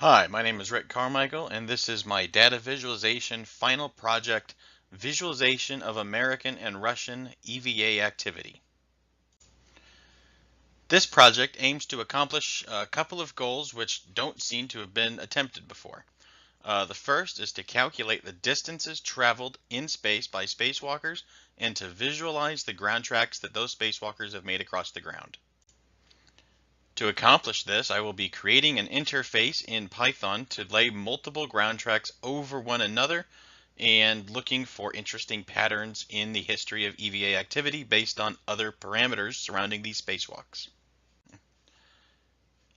Hi, my name is Rick Carmichael, and this is my data visualization final project, Visualization of American and Russian EVA Activity. This project aims to accomplish a couple of goals which don't seem to have been attempted before. The first is to calculate the distances traveled in space by spacewalkers and to visualize the ground tracks that those spacewalkers have made across the ground. To accomplish this, I will be creating an interface in Python to lay multiple ground tracks over one another and looking for interesting patterns in the history of EVA activity based on other parameters surrounding these spacewalks.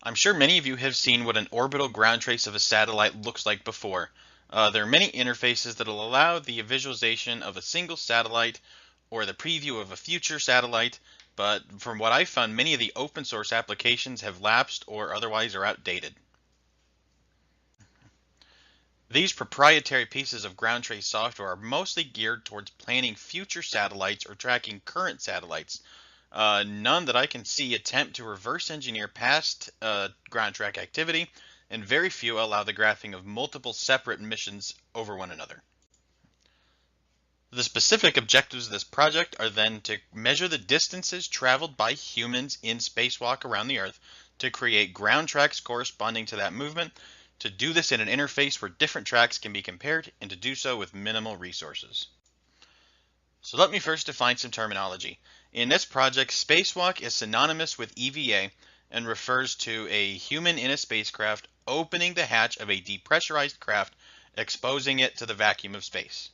I'm sure many of you have seen what an orbital ground trace of a satellite looks like before. There are many interfaces that will allow the visualization of a single satellite or the preview of a future satellite, but from what I've found, many of the open source applications have lapsed or otherwise are outdated. These proprietary pieces of ground trace software are mostly geared towards planning future satellites or tracking current satellites. None that I can see attempt to reverse engineer past ground track activity, and very few allow the graphing of multiple separate missions over one another. The specific objectives of this project are then to measure the distances traveled by humans in spacewalk around the Earth to create ground tracks corresponding to that movement, to do this in an interface where different tracks can be compared, and to do so with minimal resources. So let me first define some terminology. In this project, spacewalk is synonymous with EVA and refers to a human in a spacecraft opening the hatch of a depressurized craft, exposing it to the vacuum of space.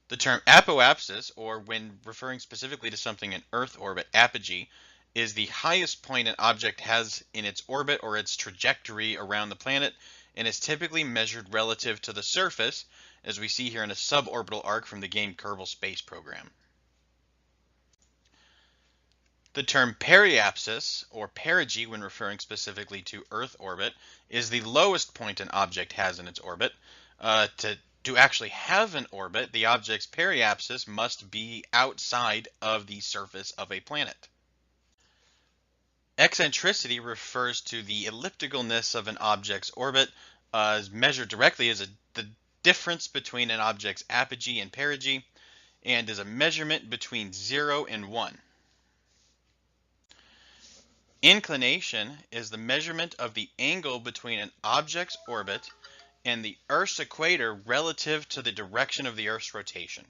The term apoapsis, or when referring specifically to something in Earth orbit, apogee, is the highest point an object has in its orbit or its trajectory around the planet, and is typically measured relative to the surface, as we see here in a suborbital arc from the game Kerbal Space Program. The term periapsis, or perigee, when referring specifically to Earth orbit, is the lowest point an object has in its orbit. To actually have an orbit, the object's periapsis must be outside of the surface of a planet. Eccentricity refers to the ellipticalness of an object's orbit, measured directly as the difference between an object's apogee and perigee, and is a measurement between 0 and 1. Inclination is the measurement of the angle between an object's orbit and the Earth's equator relative to the direction of the Earth's rotation.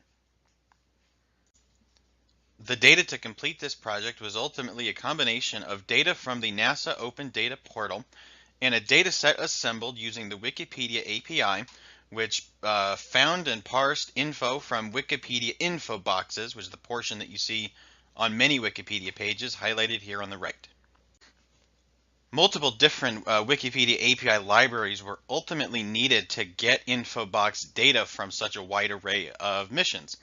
The data to complete this project was ultimately a combination of data from the NASA Open Data Portal and a data set assembled using the Wikipedia API, which found and parsed info from Wikipedia info boxes, which is the portion that you see on many Wikipedia pages highlighted here on the right. Multiple different Wikipedia API libraries were ultimately needed to get InfoBox data from such a wide array of missions.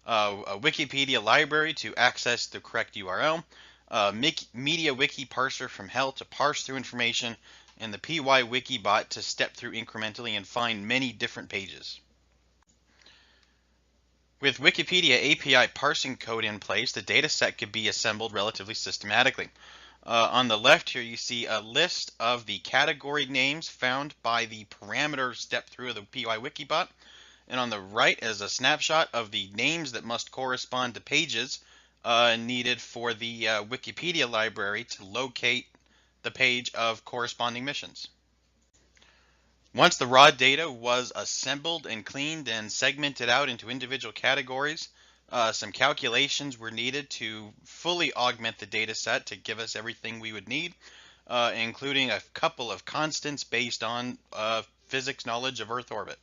A Wikipedia library to access the correct URL, MediaWiki parser from Hell to parse through information, and the PyWiki bot to step through incrementally and find many different pages. With Wikipedia API parsing code in place, the dataset could be assembled relatively systematically. On the left here, you see a list of the category names found by the parameter step through of the PyWikibot. And on the right is a snapshot of the names that must correspond to pages needed for the Wikipedia library to locate the page of corresponding missions. Once the raw data was assembled and cleaned and segmented out into individual categories, some calculations were needed to fully augment the data set to give us everything we would need, including a couple of constants based on physics knowledge of Earth orbit.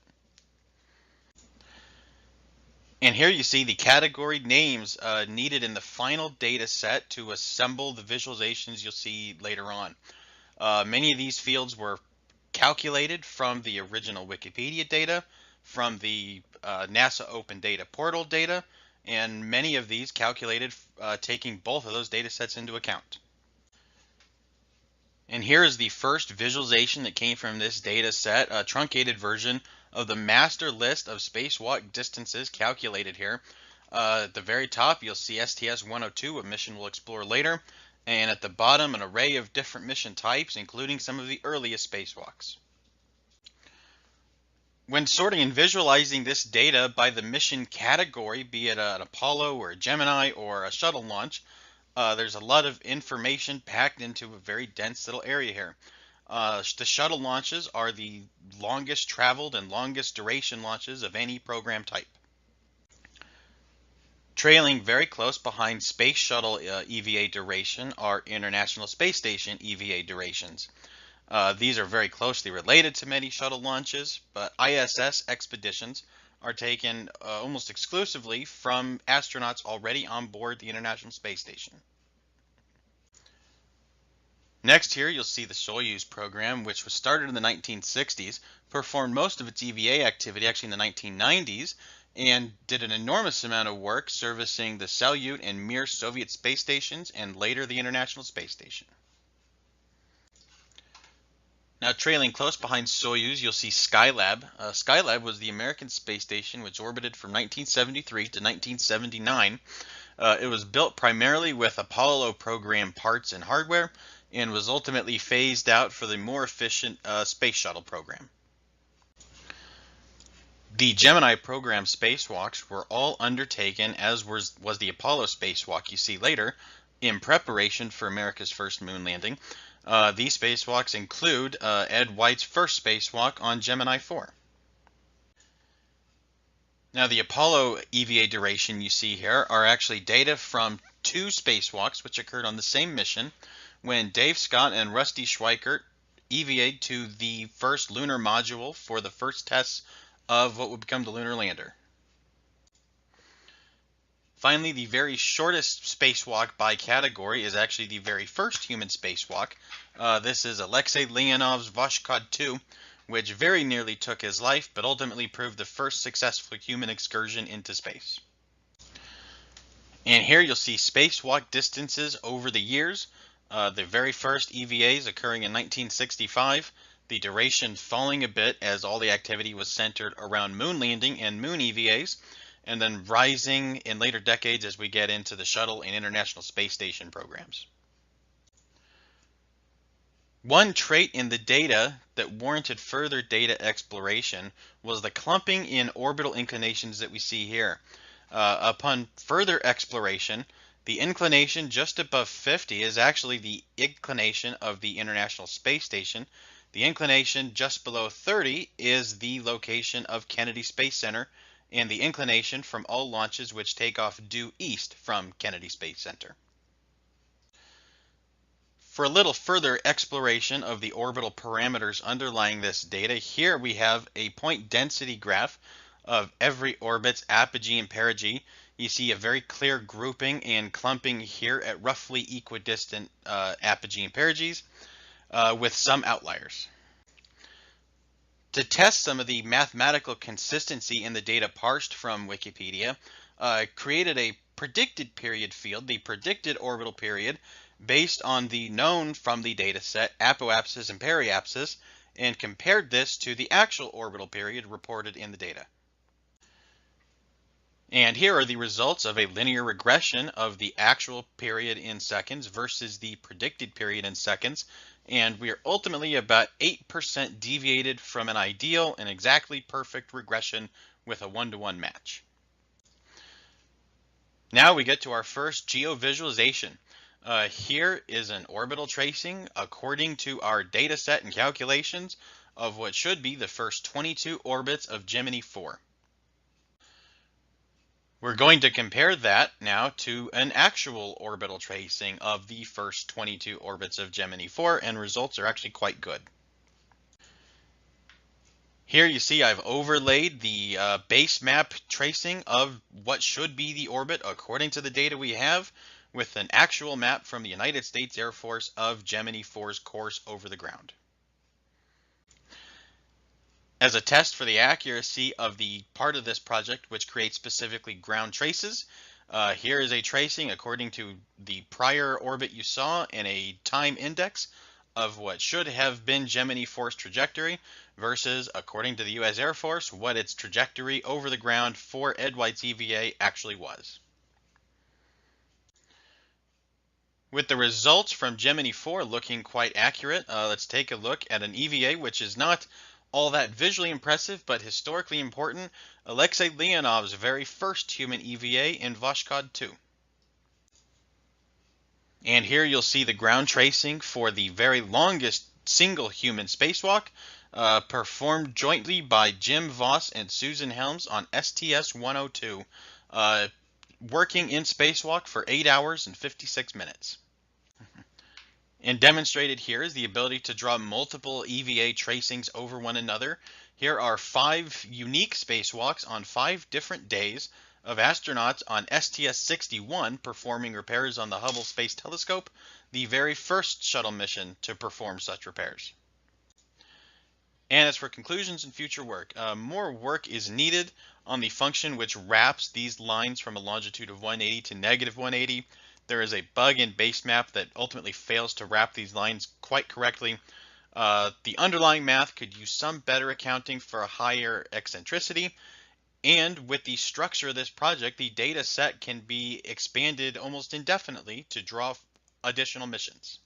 And here you see the category names needed in the final data set to assemble the visualizations you'll see later on. Many of these fields were calculated from the original Wikipedia data, from the NASA Open Data Portal data, and many of these calculated taking both of those data sets into account. And here is the first visualization that came from this data set, a truncated version of the master list of spacewalk distances calculated here. At the very top, you'll see STS-102, a mission we'll explore later, and at the bottom an array of different mission types, including some of the earliest spacewalks. When sorting and visualizing this data by the mission category, be it an Apollo or a Gemini or a shuttle launch, there's a lot of information packed into a very dense little area here. The shuttle launches are the longest traveled and longest duration launches of any program type. Trailing very close behind Space Shuttle EVA duration are International Space Station EVA durations. These are very closely related to many shuttle launches, but ISS expeditions are taken almost exclusively from astronauts already on board the International Space Station. Next here you'll see the Soyuz program, which was started in the 1960s, performed most of its EVA activity actually in the 1990s, and did an enormous amount of work servicing the Salyut and Mir Soviet space stations and later the International Space Station. Now trailing close behind Soyuz, you'll see Skylab. Skylab was the American space station which orbited from 1973 to 1979. It was built primarily with Apollo program parts and hardware, and was ultimately phased out for the more efficient Space Shuttle program. The Gemini program spacewalks were all undertaken, as was the Apollo spacewalk you see later, in preparation for America's first moon landing. These spacewalks include Ed White's first spacewalk on Gemini 4. Now the Apollo EVA duration you see here are actually data from two spacewalks which occurred on the same mission when Dave Scott and Rusty Schweickart EVA'd to the first lunar module for the first tests of what would become the lunar lander. Finally, the very shortest spacewalk by category is actually the very first human spacewalk. This is Alexei Leonov's Voskhod 2, which very nearly took his life, but ultimately proved the first successful human excursion into space. And here you'll see spacewalk distances over the years. The very first EVAs occurring in 1965, the duration falling a bit as all the activity was centered around moon landing and moon EVAs, and then rising in later decades as we get into the shuttle and International Space Station programs. One trait in the data that warranted further data exploration was the clumping in orbital inclinations that we see here. Upon further exploration, the inclination just above 50 is actually the inclination of the International Space Station. The inclination just below 30 is the location of Kennedy Space Center, and the inclination from all launches which take off due east from Kennedy Space Center. For a little further exploration of the orbital parameters underlying this data, here we have a point density graph of every orbit's apogee and perigee. You see a very clear grouping and clumping here at roughly equidistant apogee and perigees, with some outliers. To test some of the mathematical consistency in the data parsed from Wikipedia, created a predicted period field, the predicted orbital period, based on the known from the data set apoapsis and periapsis, and compared this to the actual orbital period reported in the data. And here are the results of a linear regression of the actual period in seconds versus the predicted period in seconds, and we are ultimately about 8% deviated from an ideal and exactly perfect regression with a 1-to-1 match. Now we get to our first geovisualization. Here is an orbital tracing according to our data set and calculations of what should be the first 22 orbits of Gemini 4. We're going to compare that now to an actual orbital tracing of the first 22 orbits of Gemini 4, and results are actually quite good. Here you see I've overlaid the base map tracing of what should be the orbit according to the data we have with an actual map from the United States Air Force of Gemini 4's course over the ground. As a test for the accuracy of the part of this project which creates specifically ground traces, here is a tracing according to the prior orbit you saw and a time index of what should have been Gemini 4's trajectory versus, according to the U.S. Air Force, what its trajectory over the ground for Ed White's EVA actually was. With the results from Gemini 4 looking quite accurate, let's take a look at an EVA which is not all that visually impressive but historically important, Alexei Leonov's very first human EVA in Voskhod 2. And here you'll see the ground tracing for the very longest single human spacewalk, performed jointly by Jim Voss and Susan Helms on STS-102, working in spacewalk for 8 hours and 56 minutes. And demonstrated here is the ability to draw multiple EVA tracings over one another. Here are 5 unique spacewalks on 5 different days of astronauts on STS-61 performing repairs on the Hubble Space Telescope, the very first shuttle mission to perform such repairs. And as for conclusions and future work, more work is needed on the function which wraps these lines from a longitude of 180 to negative 180. There is a bug in BaseMap that ultimately fails to wrap these lines quite correctly. The underlying math could use some better accounting for a higher eccentricity. And with the structure of this project, the data set can be expanded almost indefinitely to draw additional missions.